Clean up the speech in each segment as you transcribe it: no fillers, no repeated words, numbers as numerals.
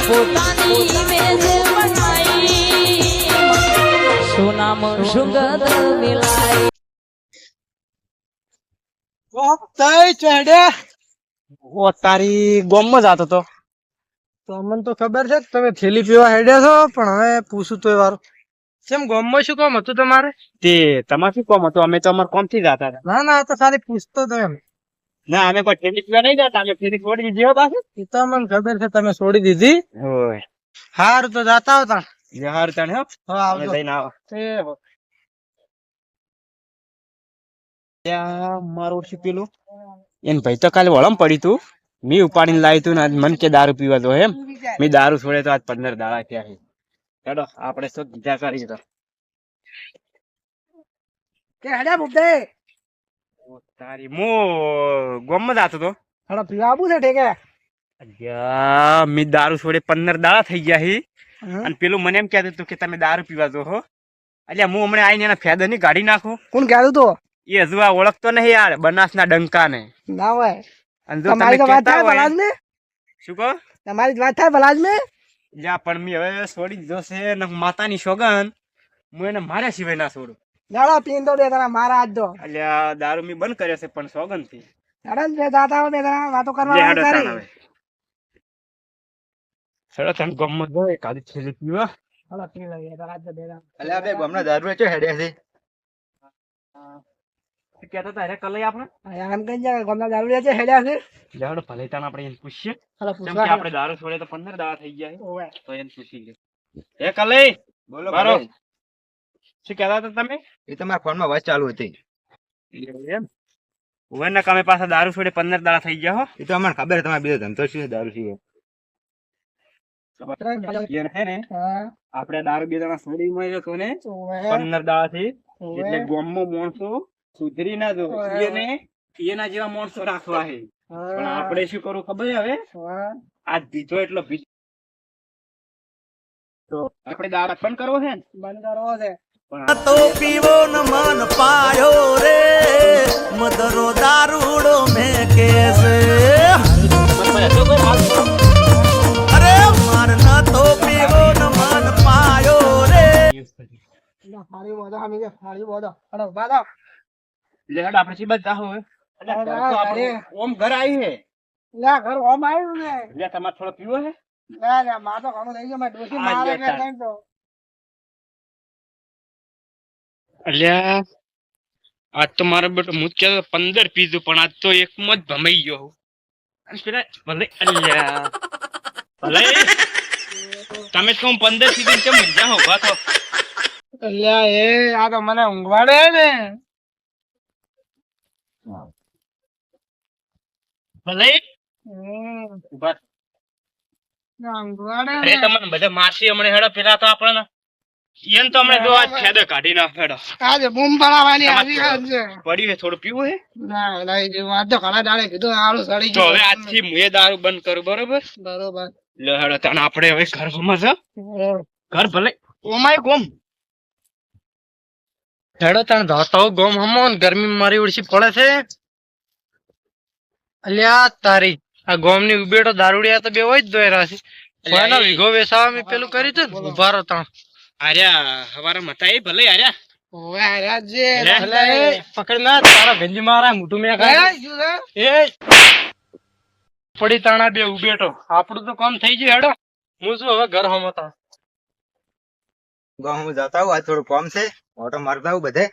પોતાની મેજે બનાઈ સોનામ સુગંધ મિલાઈ ઓ તારી ગોમમાં જાતો તો અમને તો ખબર છે તમે થેલી પીવા હેડ્યા છો પણ હવે પૂછું તો વાર કેમ ગોમમાં શું કામ હતું તમારે તે તમારે શું કામ હતું? અમે તો અમારે કોમ થી જતા હતા. ના ના તો ખાલી પૂછતો તો એમ ના અમે કોઈ ઠેલી પીવા નહીં જતા. અમે ફેરી છોડી દીધી હો પાછું. એ તો મને ખબર છે તમે છોડી દીધી ઓય હારું તો જાતા આવતા જહાર તને હો હા આવજો જઈને આવો. ત્યાં મારું ઓછું પેલું એને ભાઈ તો કાલે વળમ પડી તું. મેં ઉપાડીને લાવી તું ને આજ મન કે દારૂ પીવા તો એમ મેં દારૂ છોડે તો આજ 15 દાડા થયા છે. હેડો આપણે શું બીજા કરી તો કે હેડ્યા મુદ્દે તારી મો ગોમમાં જાતો તો હાડો પીવા આવું છે ઠેકે અલ્યા મેં દારૂ છોડે 15 દાડા થઈ ગયા છે અને પેલું મને એમ કહેતું હતું કે તમે દારૂ પીવા દો હો. અલ્યા હું હમણાં આવીને એના ફેદર ની ગાડી નાખું. કોણ કહેતું તો એ હજુ આ ઓળખતો નહીં યાર બનાસના ડંકા ને. ના હોય અને જો તમારી તમે તો વાત કહેતા થાય હોય ભલાજ ને શું કહો તમારી જ વાત થાય ભલાજ ને લ્યા પણ મેં હવે છોડી દીધો છે ને માતાની સોગન હું એને માર્યા સિવાય ના છોડું. જાડો પીન તો દે તને મારા આજ દો અલ્યા દારૂ મેં બંધ કર્યો છે પણ સોગન થી જાડો ને જાતા હો બે તને વાતો લે કરવા હેડો તાણ કરી હવે. હેડો તને ગમત હોય કાદી છેલ્લી પીવા. હાલો પી લઈએ તારા આજ દો બે અલ્યા બે ગમના દારૂ વેચો હેડ્યા છે કહેતા હતા રે કલઈ આપણે આમ કઈ જાય ગમના દારૂ લે છે હેડ્યા છે લે હેડો ભલે તાણ આપણે એને પૂછીએ હાલો કેમ કે પૂછવા આપણે દારૂ છોડે તો 15 દાડા થઈ ગયા છે. ઓવે તો એને પૂછી લે. એ કલઈ બોલો મારો. ભાઈ. શું કહેતા હતા તમે? એ તમારા ફોનમાં વાત ચાલુ હતી એમ ઉવેરના કામે પાછા દારૂ છોડે 15 દાડા થઈ ગયા હો. એ તો અમને ખબર છે તમારે બીજો ધંધો શું છે દારૂ શું યાર હે ને હા આપણે દારૂ બે જણા છોડી મળ્યો તો ને ઓવે 15 દાડા થી ઓવે. એટલે ગામમાં માણસો સુધરી ના જો ઓવે. એને એના જેવા માણસો રાખવા છે પણ હા આપણે શું કરવું ખબર છે હવે હા આજ ભીજો એટલો ભીજો તો આપણે દારૂ બંધ કરવો છે ને બંધ કરવો છે પણ તો પીવો ન મન પાયો રે મદરો દારૂડો મેં કે છે અરે માર ન તો પીવો ન મન પાયો રે હારી બોધો હમી કે હારી બોધો હાલો બાદો લે હેડ આપણે સીબા જાહો હવે એટલે ઘર તો આપણું ઓમ ઘર આવી છે લે ઘર ઓમ આવ્યું ને લે તમારે થોડો પીવો છે ના ના માં તો ઘણું થઈ ગયું મેં ડોસી આ મારે બેટા. એટલે તો અલ્યા આજ તો મારો બેટો મુખ્ય 15 પીધું પણ આજ તો એકમાં જ ભમાઈ ગયો અને પેલા ભલે અલ્યા ભલે તમે તો 15 પીધું કેમ મજા હો વાત અલ્યા એ આ તો મને ઊંઘવાડે ને ભલે હમ, ઉભા ના ઊંઘવાડે અરે ને તમને બધા મારસી હમણે હેડો પેલા તો આપણને એને તો હમણે જો આ ખેદે કાઢી નાખ હેડો આજે બૂમ પડાવવાની તમારે આવી વાત છે પડ્યું છે થોડું પીવું છે ના નહીં જે વાત તો ઘણા દાડે કીધું આળું સડી તો હવે ગયું આજથી હું એ દારૂ બંધ કરું બરોબર બરોબર લે હેડો તને આપણે હવે ઘરમાં છે ઘર ભલે ઓમાય ગોમ હેડો તને ધોતો ગોમ હમો ને ગરમી મારી ઓળસી પડે છે અલ્યા તારી આ ગોમ ની ઉબેટો દારૂડિયા તો બે હોય જ દોયરા છે કોઈનો વિઘો વેસાવા મેં પેલું કર્યું હતું ને ઉભા રહો તણ આર્યા હવારે મતા એ ભલે આર્યા ઓવે આર્યા જે ભલે પકડ ના તારા ભેંજી મારા મોટું મેં એ પડી તાણા બે ઉબેટો આપણું તો કામ થઈ ગયું હેડો હું શું હવે ઘર હમતા ગામ હું જતા આવું આજ થોડું કોમ છે ઓટો મારતા આવું બધે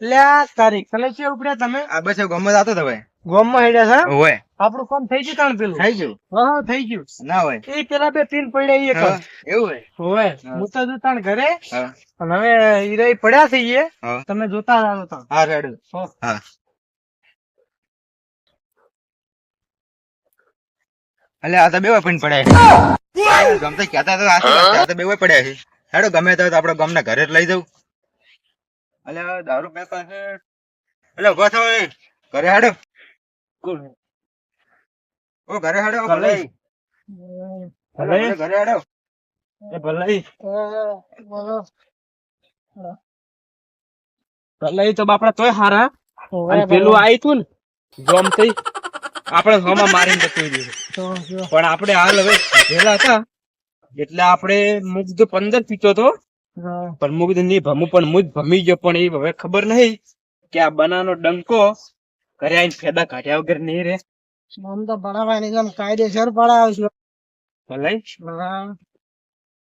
લ્યા તારી કલે છે ઉપડ્યા તમે આ બસ ગામમાં જતો તો ભાઈ ગોમમાં હેડ્યા છે હોય આપણું કામ થઈ ગયું તાણ પેલું થઈ ગયું હા થઈ ગયું ના હોય એ પેલા બે પીન પડ્યા ઈ એક હા, એવું હોય હોવે હું તો જો તાણ ઘરે હા અને હવે ઈરાઈ પડ્યા છે ઈ હા તમે જોતા રહો તાણ હા રેડું હો. હા અલે આ તો બે પણ પડ્યા છે ગમતા કહેતા તો આ તો બે પડ્યા છે હેડો ગમે તો આપડે ગામના ઘરે જ લઈ જવું અલે દારૂ બે પાસે અલે ઉભા થો એ. ઘરે હેડો ઓ ઘરે હેડો ઓ ભલે ભલે ઘરે હેડો એ ભલે બોલો ભલે તો બાપડા તોય હારા હોવે, અને પેલું આઈ તું ને જોમ થઈ આપણે હોમાં મારીને જતું રહ્યું. તો જો. પણ આપણે હાલ હવે ભેલા હતા એટલે આપણે મુગ્ધ 15 પીતો તો હા. પણ મુગ્ધ ની ભમું પણ મુજ ભમી ગયો પણ એ હવે ખબર નહીં કે આ બનાનો ડંકો ઘરે આવીને ફેદા કાઢ્યા વગર નહીં રે. આમ તો ભણાવવાની જેમ કાયદેસર પડાવ છે. ભલે હા.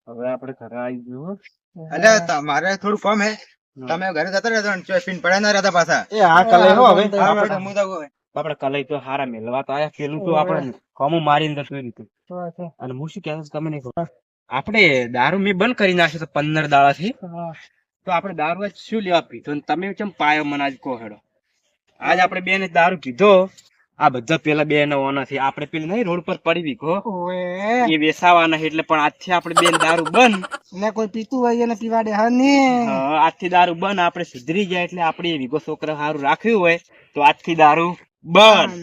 હવે આપણે ઘરે આવી ગયું. અલ્યા મારે થોડું કામ હે તમે ઘરે જતા રહેજો અને ચોય પીને પડ્યા ના રહેતા પાછા એ આ કલે હો હવે આપણે હું તો કહું. આપણે કલે તો હારા મેલવા તો આયા પેલું તો આપણે કોમું મારીને જતું રહ્યું. તો છે. અને હું શું કહેતો હતો તમે નહીં ખબર આપણે દારૂ મેં બંધ કરી નાખ્યો તો 15 દાડાથી હા. તો આપણે દારૂ આજ શું લેવા પીધો ને તમે કેમ પાયો મને આજ કહો હેડો. આજ આપણે બેને દારૂ પીધો આ બધા પેલા બે નથી આપણે પેલી નહીં રોડ પર પડી વીખો ઓવે. એ વેસાવાના છે એટલે પણ આજથી આપણે બેન દારૂ બંધ. ને કોઈ પીતું હોય એને પીવા દે હા ને. આજથી દારૂ બંધ આપણે સુધરી જાય એટલે આપણે એ વીઘો છોકરા સારું રાખ્યું હોય તો આજથી દારૂ બંધ.